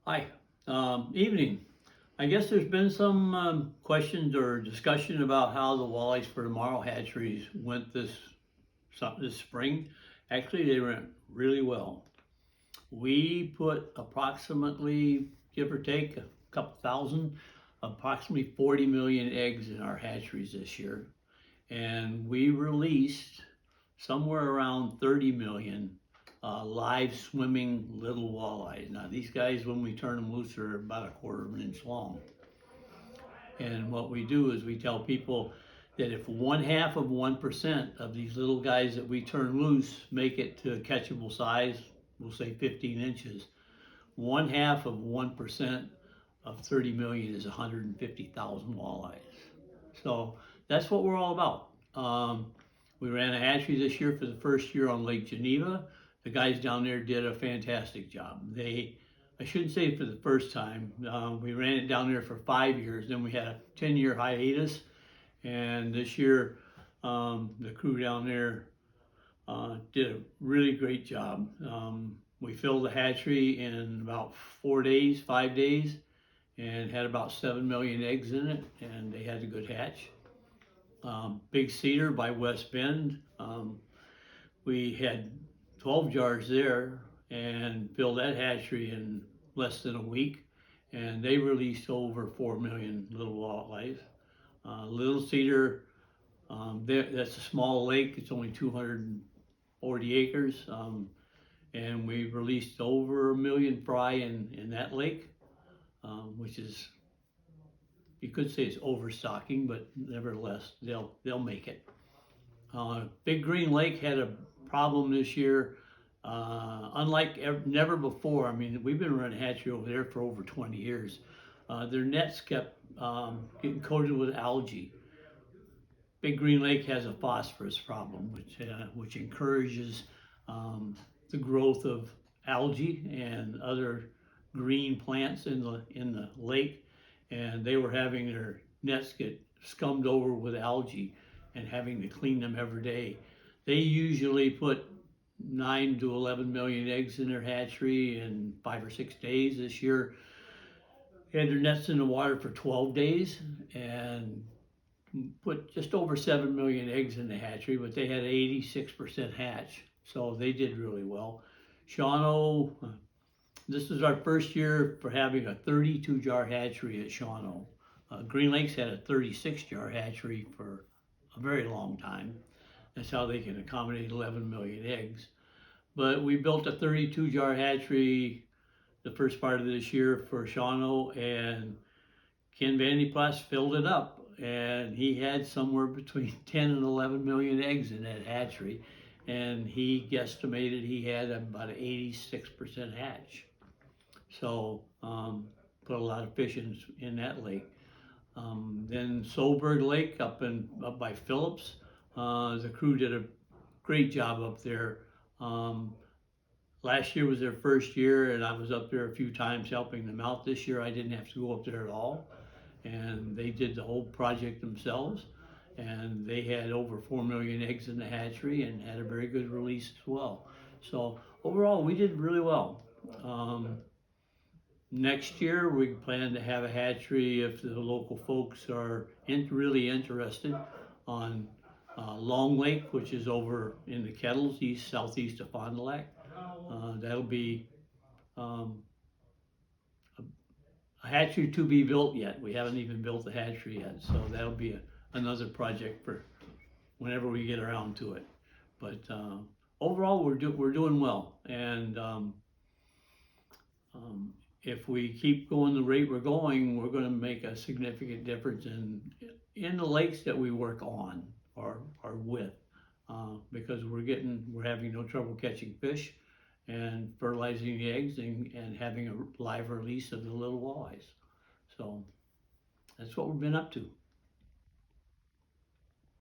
Hi, evening. I guess there's been some questions or discussion about how the Walleyes for Tomorrow hatcheries went this spring. Actually, they went really well. We put approximately, give or take, a couple thousand, approximately 40 million eggs in our hatcheries this year. And we released somewhere around 30 million live swimming little walleyes. Now these guys, when we turn them loose, are about a quarter of an inch long. And what we do is we tell people that if 1/2 of 1% of these little guys that we turn loose make it to catchable size, we'll say 15 inches, 1/2 of 1% of 30 million is 150,000 walleyes. So that's what we're all about. We ran a hatchery this year for the first year on Lake Geneva. The guys down there did a fantastic job. I shouldn't say for the first time, we ran it down there for 5 years, then we had a 10-year hiatus, and this year the crew down there did a really great job. We filled the hatchery in about 4 days, 5 days, and had about 7 million eggs in it, and they had a good hatch. Big Cedar by West Bend, we had 12 jars there and filled that hatchery in less than a week, and they released over 4 million little walleyes. Little Cedar, that's a small lake, it's only 240 acres, and we released over 1 million fry in that lake, which is, you could say it's overstocking, but nevertheless, they'll make it. Big Green Lake had a problem this year, unlike never before. I mean, we've been running hatchery over there for over 20 years. Their nets kept getting coated with algae. Big Green Lake has a phosphorus problem, which encourages the growth of algae and other green plants in the lake, and they were having their nets get scummed over with algae and having to clean them every day. They usually put 9 to 11 million eggs in their hatchery in 5 or 6 days. This year, they had their nets in the water for 12 days and put just over 7 million eggs in the hatchery, but they had 86% hatch, so they did really well. Shawano, this is our first year for having a 32 jar hatchery at Shawano. Green Lakes had a 36 jar hatchery for a very long time. That's how they can accommodate 11 million eggs. But we built a 32 jar hatchery the first part of this year for Shawano, and Ken Vandyplas filled it up, and he had somewhere between 10 and 11 million eggs in that hatchery, and he guesstimated he had about an 86% hatch. So put a lot of fish in that lake. Then Solberg Lake up by Phillips, the crew did a great job up there. Last year was their first year, and I was up there a few times helping them out. This year I didn't have to go up there at all, and they did the whole project themselves, and they had over 4 million eggs in the hatchery and had a very good release as well. So overall, we did really well. Next year, we plan to have a hatchery if the local folks are really interested on Long Lake, which is over in the Kettles, southeast of Fond du Lac. That'll be a hatchery to be built yet. We haven't even built the hatchery yet, so that'll be another project for whenever we get around to it. But overall, we're doing well, and if we keep going the rate we're going, we're going to make a significant difference in the lakes that we work on or with, because we're having no trouble catching fish and fertilizing the eggs and having a live release of the little walleyes. So that's what we've been up to.